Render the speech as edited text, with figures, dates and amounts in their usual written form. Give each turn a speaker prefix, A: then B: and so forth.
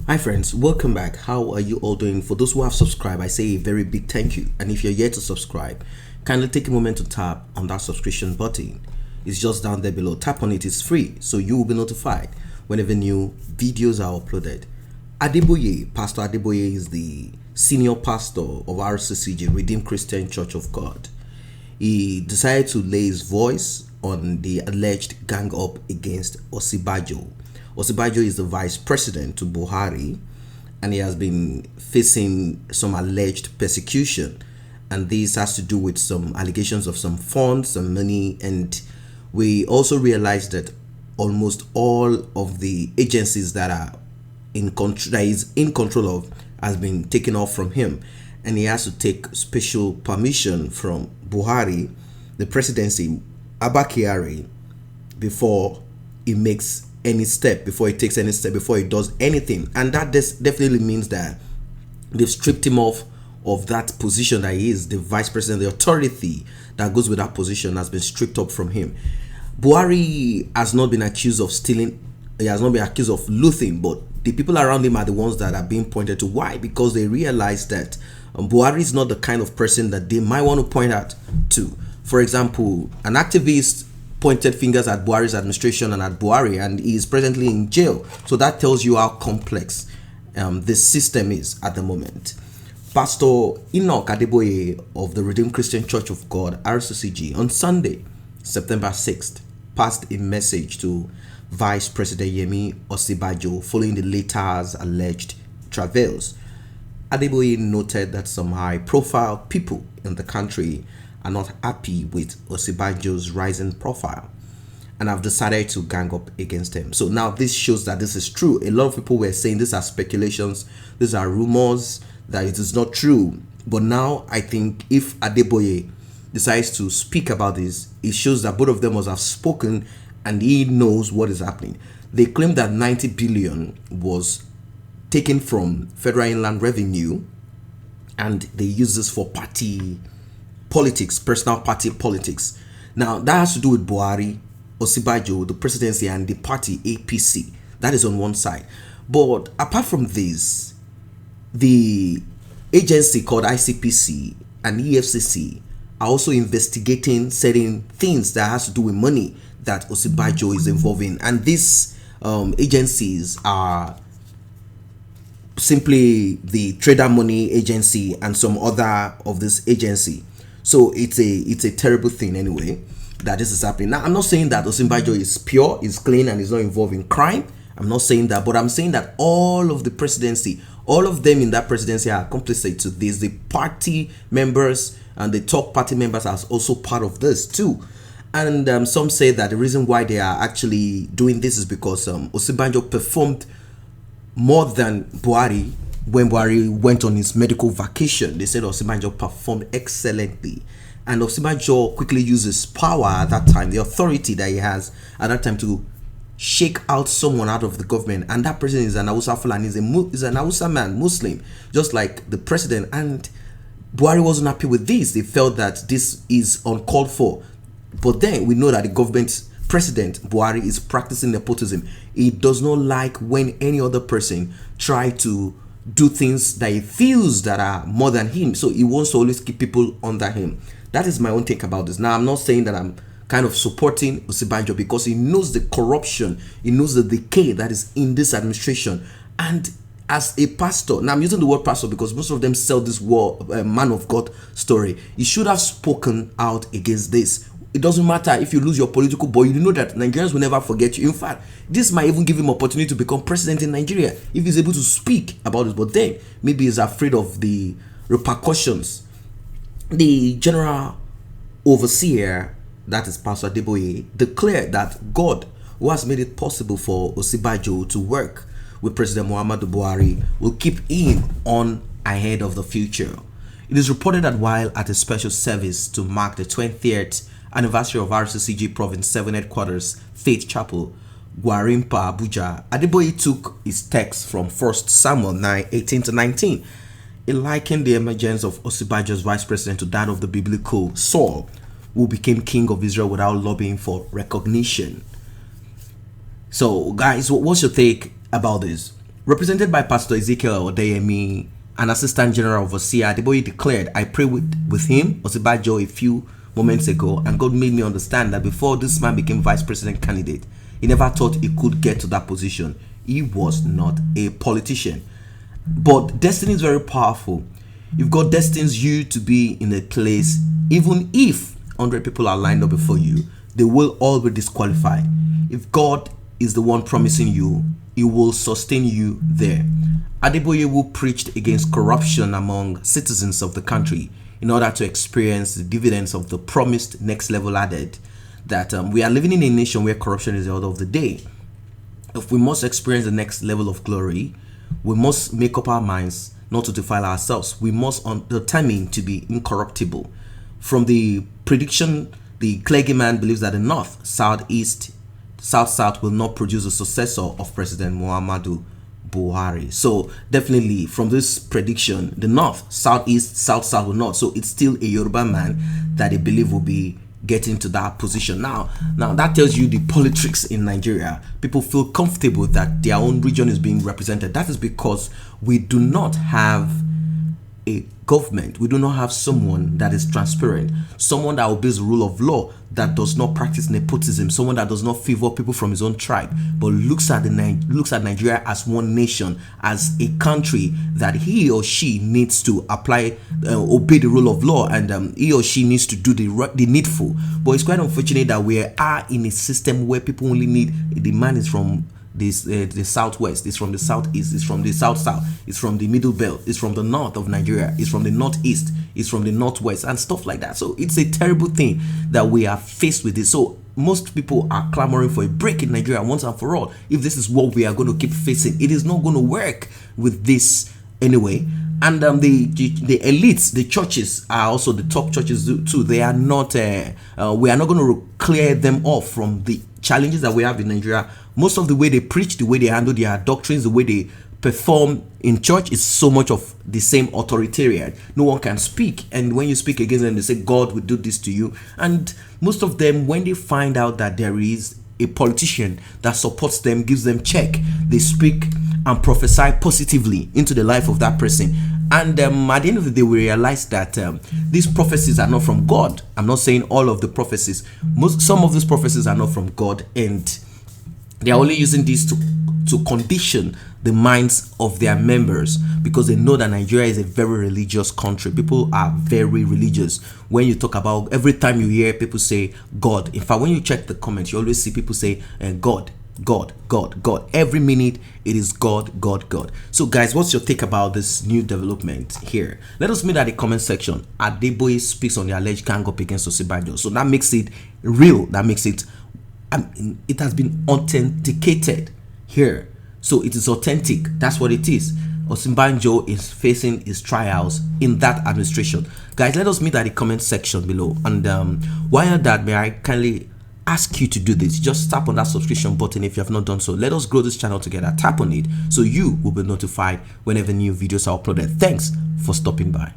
A: Hi friends, welcome back. How are you all doing? For those who have subscribed, I say a very big thank you. And if you're yet to subscribe, kindly take a moment to tap on that subscription button. It's just down there below. Tap on it, it's free, so you will be notified whenever new videos are uploaded. Adeboye, Pastor Adeboye, is the senior pastor of RCCG, Redeemed Christian Church of God. He decided to lay his voice on the alleged gang up against Osinbajo. Osinbajo is the vice president to Buhari, and he has been facing some alleged persecution, and this has to do with some allegations of some funds, some money, and we also realized that almost all of the agencies that are that is in control of has been taken off from him, and he has to take special permission from Buhari, the presidency, Abba Kyari, before he makes any step, before he takes any step, before he does anything. And that definitely means that they've stripped him off of that position that he is, the vice president. The authority that goes with that position has been stripped up from him. Buhari has not been accused of stealing, he has not been accused of looting, but the people around him are the ones that are being pointed to. Why? Because they realize that Buhari is not the kind of person that they might want to point out to. For example, an activist pointed fingers at Buhari's administration and at Buhari, and he is presently in jail. So that tells you how complex this system is at the moment. Pastor Enoch Adeboye of the Redeemed Christian Church of God, RCCG, on Sunday, September 6th, passed a message to Vice President Yemi Osinbajo following the latter's alleged travails. Adeboye noted that some high-profile people in the country are not happy with Osinbajo's rising profile and have decided to gang up against him. So now this shows that this is true. A lot of people were saying these are speculations, these are rumors, that it is not true. But now I think if Adeboye decides to speak about this, it shows that both of them must have spoken and he knows what is happening. They claim that 90 billion was taken from federal inland revenue and they use this for party politics, personal party politics. Now that has to do with Buhari, Osinbajo, the presidency, and the party APC. That is on one side. But apart from this, the agency called ICPC and EFCC are also investigating certain things that has to do with money that Osinbajo is involved in, and these agencies are simply the Trader Money Agency and some other of this agency. So it's a terrible thing anyway that this is happening. Now I'm not saying that Osinbajo is pure, is clean, and is not involved in crime. I'm not saying that, but I'm saying that all of the presidency, all of them in that presidency are complicit to this. The party members and the top party members are also part of this too. And some say that the reason why they are actually doing this is because Osinbajo performed more than Buhari when Buhari went on his medical vacation. They said Osinbajo performed excellently, and Osinbajo quickly uses power at that time, the authority that he has at that time, to shake out someone out of the government. And that person is an Hausa Fulani, is an Hausa man, Muslim, just like the president. And Buhari wasn't happy with this. They felt that this is uncalled for. But then we know that the government president Buhari is practicing nepotism. He does not like when any other person try to do things that he feels that are more than him. So he wants to always keep people under him. That is my own take about this. Now I'm not saying that I'm kind of supporting Osinbajo, because he knows the corruption, he knows the decay that is in this administration. And as a pastor, now I'm using the word pastor because most of them sell this man of God story. He should have spoken out against this. It doesn't matter if you lose your political boy, you know that Nigerians will never forget you. In fact, this might even give him opportunity to become president in Nigeria if he's able to speak about this. But then maybe he's afraid of the repercussions. The general overseer, that is Pastor Adeboye, declared that God, who has made it possible for Osinbajo to work with President Muhammadu Buhari, will keep him on ahead of the future. It is reported that while at a special service to mark the 20th anniversary of RCCG Province 7 Headquarters, Faith Chapel, Gwarimpa, Abuja, Adeboye took his text from 1 Samuel 9:18-19. He likened the emergence of Osinbajo's vice president to that of the biblical Saul, who became king of Israel without lobbying for recognition. So guys, what's your take about this? Represented by Pastor Ezekiel Odeyemi, an assistant general overseer, Adeboye declared, I prayed with him, Osinbajo, a few moments ago, and God made me understand that before this man became vice president candidate, he never thought he could get to that position. He was not a politician. But destiny is very powerful. If God destines you to be in a place, even if 100 people are lined up before you, they will all be disqualified. If God is the one promising you, He will sustain you there. Adeboye, who preached against corruption among citizens of the country in order to experience the dividends of the promised next level, added that we are living in a nation where corruption is the order of the day. If we must experience the next level of glory, we must make up our minds not to defile ourselves. We must determine to be incorruptible. From the prediction, the clergyman believes that the North, South will not produce a successor of President Muhammadu Buhari. So definitely from this prediction, the North, Southeast, South will not. So it's still a Yoruba man that they believe will be getting to that position. Now that tells you the politics in Nigeria. People feel comfortable that their own region is being represented. That is because we do not have a government. We do not have someone that is transparent, someone that obeys the rule of law, that does not practice nepotism, someone that does not favor people from his own tribe, but looks at Nigeria as one nation, as a country that he or she needs to apply, obey the rule of law, and he or she needs to do the needful. But it's quite unfortunate that we are in a system where people only need, the man is from the southwest, it's from the southeast, it's from the south, it's from the middle belt, it's from the north of Nigeria, it's from the northeast, it's from the northwest, and stuff like that. So it's a terrible thing that we are faced with this. So most people are clamoring for a break in Nigeria once and for all. If this is what we are going to keep facing, it is not going to work with this anyway. And the elites, the churches are also the top churches too. They are not. We are not going to clear them off from the challenges that we have in Nigeria. Most of the way they preach, the way they handle their doctrines, the way they perform in church is so much of the same authoritarian. No one can speak, and when you speak against them, they say God will do this to you. And most of them, when they find out that there is a politician that supports them, gives them check, they speak and prophesy positively into the life of that person. And at the end of the day, we realize that these prophecies are not from God. I'm not saying all of the prophecies. Some of these prophecies are not from God, and they are only using this to condition the minds of their members, because they know that Nigeria is a very religious country. People are very religious. When you talk about, every time you hear people say God, in fact, when you check the comments, you always see people say God. Every minute it is God. So guys, what's your take about this new development here? Let us meet at the comment section. Adeboye speaks on the alleged gang up against Osinbajo. So that makes it real. That makes it, it has been authenticated here. So it is authentic. That's what it is. Osinbajo is facing his trials in that administration. Guys, let us meet at the comment section below. And while that, may I kindly ask you to do this? Just tap on that subscription button if you have not done so. Let us grow this channel together. Tap on it so you will be notified whenever new videos are uploaded. Thanks for stopping by.